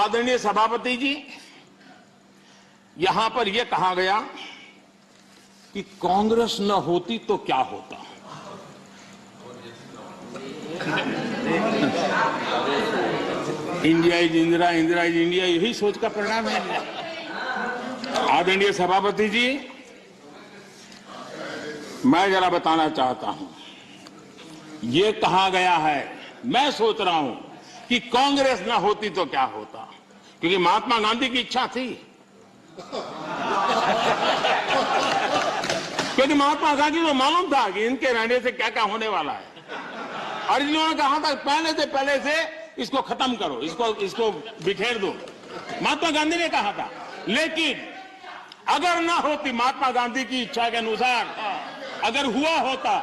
आदरणीय सभापति जी, यहां पर यह कहा गया कि कांग्रेस न होती तो क्या होता। India is Indira, Indira is India, यही सोच का परिणाम है। आदरणीय सभापति जी, मैं जरा बताना चाहता हूं, यह कहा गया है, मैं सोच रहा हूं कि कांग्रेस ना होती तो क्या होता, क्योंकि महात्मा गांधी की इच्छा थी। क्योंकि महात्मा गांधी को मालूम था कि इनके रहने से क्या क्या होने वाला है, और इन्होंने कहा था पहले से इसको खत्म करो, इसको बिखेर दो। महात्मा गांधी ने कहा था। लेकिन अगर ना होती महात्मा गांधी की इच्छा के अनुसार, अगर हुआ होता,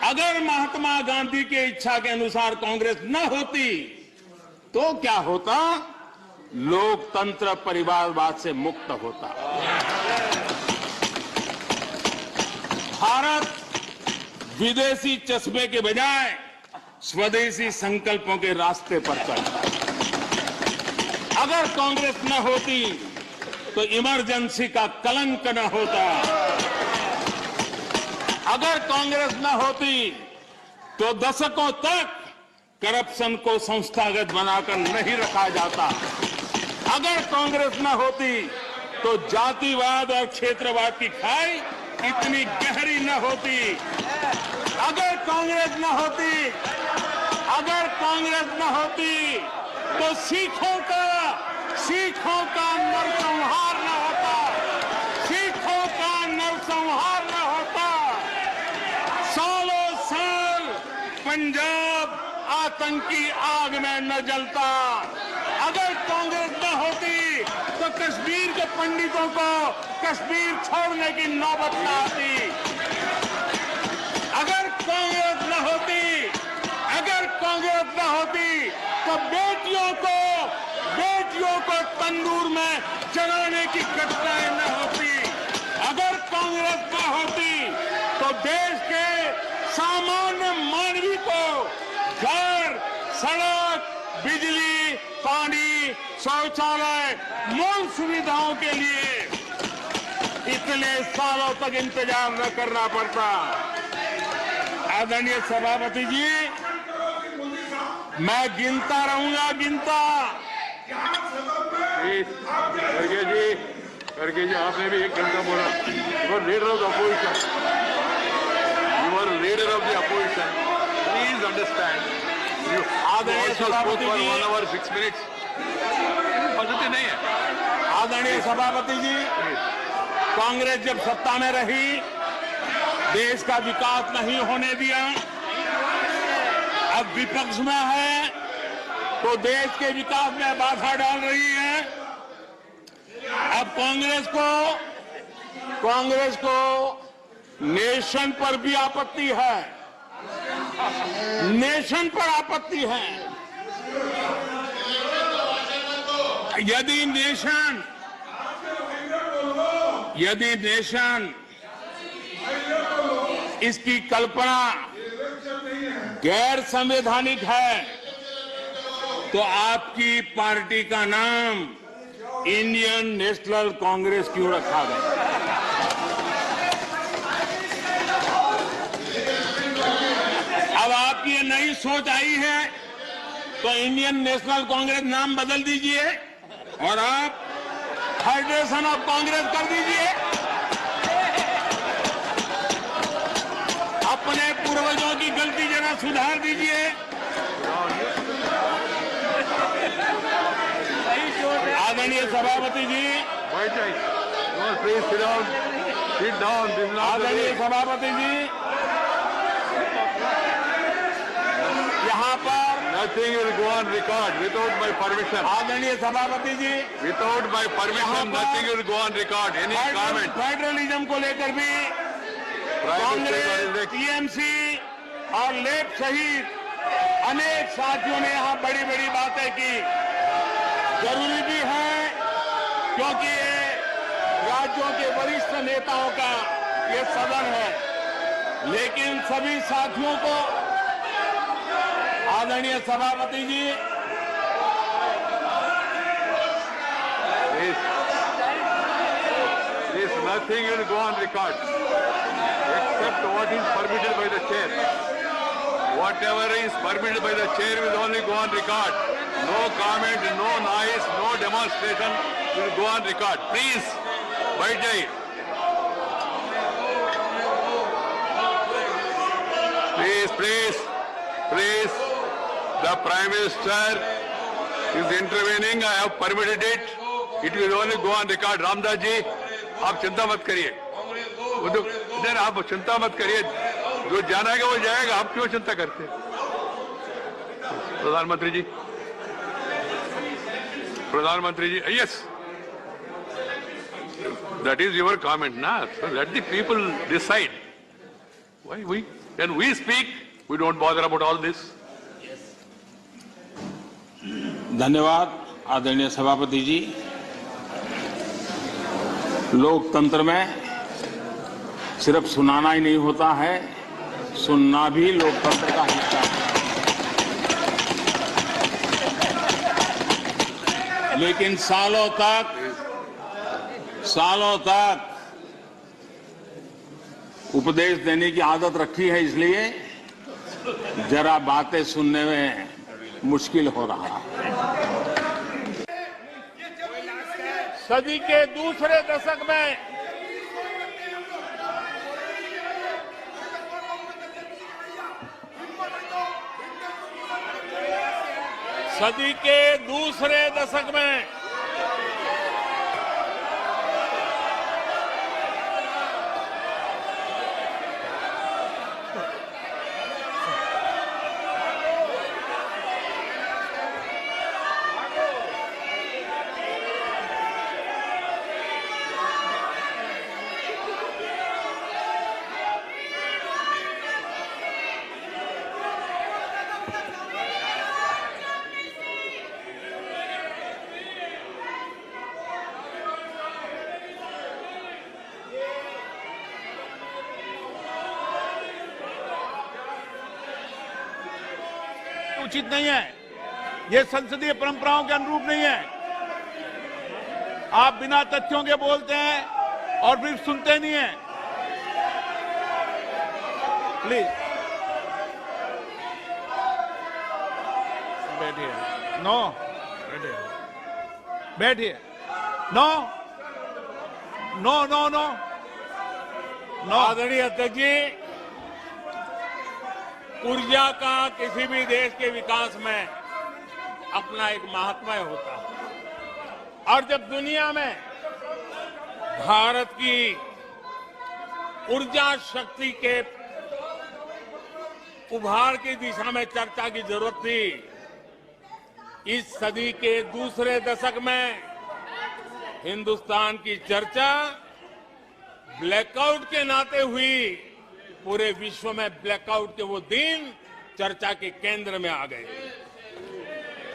अगर महात्मा गांधी की इच्छा के अनुसार कांग्रेस न होती तो क्या होता? लोकतंत्र परिवारवाद से मुक्त होता। भारत विदेशी चश्मे के बजाय स्वदेशी संकल्पों के रास्ते पर चलता। अगर कांग्रेस न होती तो इमरजेंसी का कलंक न होता। अगर कांग्रेस न होती तो दशकों तक करप्शन को संस्थागत बनाकर नहीं रखा जाता। अगर कांग्रेस न होती तो जातिवाद और क्षेत्रवाद की खाई इतनी गहरी न होती। अगर कांग्रेस न होती तो सिखों का नरसंहार न होता। सिखों का नरसंहार न होता। सालों साल पंजाब आतंकी आग में न जलता। अगर कांग्रेस न होती तो कश्मीर के पंडितों को कश्मीर छोड़ने की नौबत न आती। अगर कांग्रेस न होती तो बेटियों को तंदूर में जलाने की घटनाएं न होती। अगर कांग्रेस न होती तो देश के सामान्य मानवी को घर, सड़क, बिजली, पानी, शौचालय, मूल सुविधाओं के लिए इतने सालों तक इंतजार न करना पड़ता। आदरणीय सभापति जी, मैं गिनता रहूंगा। खड़गे जी, आपने भी 1 घंटा बोला। You are leader of the opposition. Please understand. आदरणीय सभापति जी, 1 hour 6 minutes पद्धति नहीं है। आदरणीय सभापति जी, कांग्रेस जब सत्ता में रही, देश का विकास नहीं होने दिया। अब विपक्ष में है तो देश के विकास में बाधा डाल रही है। अब कांग्रेस को नेशन पर भी आपत्ति है। नेशन पर आपत्ति है। यदि नेशन इसकी कल्पना गैर संवैधानिक है तो आपकी पार्टी का नाम इंडियन नेशनल कांग्रेस क्यों रखा गया? अब आपकी ये नई सोच आई है तो इंडियन नेशनल कांग्रेस नाम बदल दीजिए और आप फेडरेशन ऑफ कांग्रेस कर दीजिए। अपने पूर्वजों की गलती जरा सुधार दीजिए। आदरणीय सभापति जी, आदरणीय सभापति जी, यहाँ पर Nothing will go on record without my permission. आदरणीय सभापति जी, Without my permission, nothing will go on record. Any comment? Federalism को लेकर भी कांग्रेस, टीएमसी और लेफ्ट सहित अनेक साथियों ने यहाँ बड़ी बड़ी बातें की। जरूरी भी है क्योंकि ये राज्यों के वरिष्ठ नेताओं का ये सदन है। लेकिन सभी साथियों को आदरणीय सभापति जी, Nothing will go on record except what is permitted by the chair. Whatever is permitted by the chair will only go on record. No comment, no noise, no demonstration will go on record. Please, बैठ जाइए. Please. The Prime Minister is intervening. I have permitted it. It will only go on record. Ramdas ji, आप चिंता मत करिए. आप चिंता मत करिए. जो जाना है वो जाएगा. आप क्यों चिंता करते हैं? प्रधानमंत्री जी, yes. That is your comment, na? So let the people decide. Why when we speak, we don't bother about all this. धन्यवाद आदरणीय सभापति जी. लोकतंत्र में सिर्फ सुनाना ही नहीं होता है, सुनना भी लोकतंत्र का हिस्सा है. लेकिन सालों तक उपदेश देने की आदत रखी है, इसलिए जरा बातें सुनने में मुश्किल हो रहा है. सदी के दूसरे दशक में उचित नहीं है. ये संसदीय परंपराओं के अनुरूप नहीं है. आप बिना तथ्यों के बोलते हैं और फिर सुनते नहीं हैं. प्लीज बैठिए. नो, बैठिए. नो. आदरणीय अध्यक्ष जी, ऊर्जा का किसी भी देश के विकास में अपना एक महात्म्य होता है, और जब दुनिया में भारत की ऊर्जा शक्ति के उभार की दिशा में चर्चा की जरूरत थी, इस सदी के दूसरे दशक में हिंदुस्तान की चर्चा ब्लैकआउट के नाते हुई. पूरे विश्व में ब्लैकआउट के वो दिन चर्चा के केंद्र में आ गए.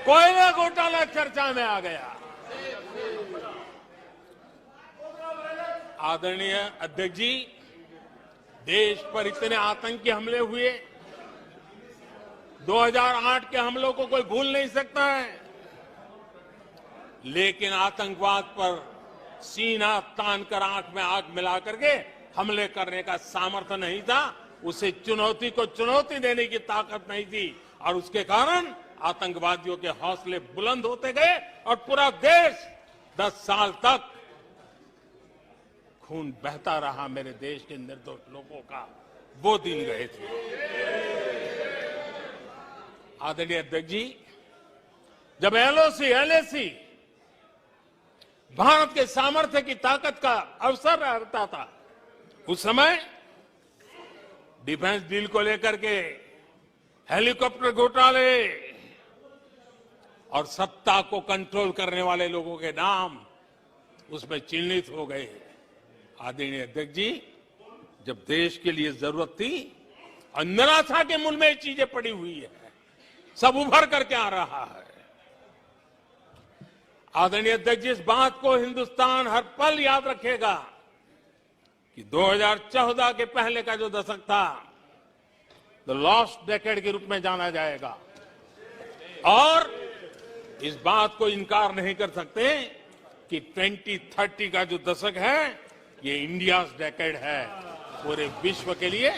कोयला घोटाला चर्चा में आ गया. आदरणीय अध्यक्ष जी, देश पर इतने आतंकी हमले हुए. 2008 के हमलों को कोई भूल नहीं सकता है, लेकिन आतंकवाद पर सीना तान कर आंख में आंख मिला करके हमले करने का सामर्थ्य नहीं था. उसे चुनौती को चुनौती देने की ताकत नहीं थी, और उसके कारण आतंकवादियों के हौसले बुलंद होते गए और पूरा देश 10 साल तक खून बहता रहा. मेरे देश के निर्दोष लोगों का वो दिन गए थे. आदरणीय अध्यक्ष जी, जब LOC भारत के सामर्थ्य की ताकत का अवसर रहता था, उस समय डिफेंस डील को लेकर के हेलीकॉप्टर घोटाले और सत्ता को कंट्रोल करने वाले लोगों के नाम उसमें चिन्हित हो गए. आदरणीय अध्यक्ष जी, जब देश के लिए जरूरत थी और निराशा के मूल में ये चीजें पड़ी हुई है, सब उभर करके आ रहा है. आदरणीय अध्यक्ष जी, इस बात को हिंदुस्तान हर पल याद रखेगा कि 2014 के पहले का जो दशक था, द लॉस्ट डेकेड के रूप में जाना जाएगा. और इस बात को इनकार नहीं कर सकते कि 2030 का जो दशक है, ये इंडियाज डेकेड है पूरे विश्व के लिए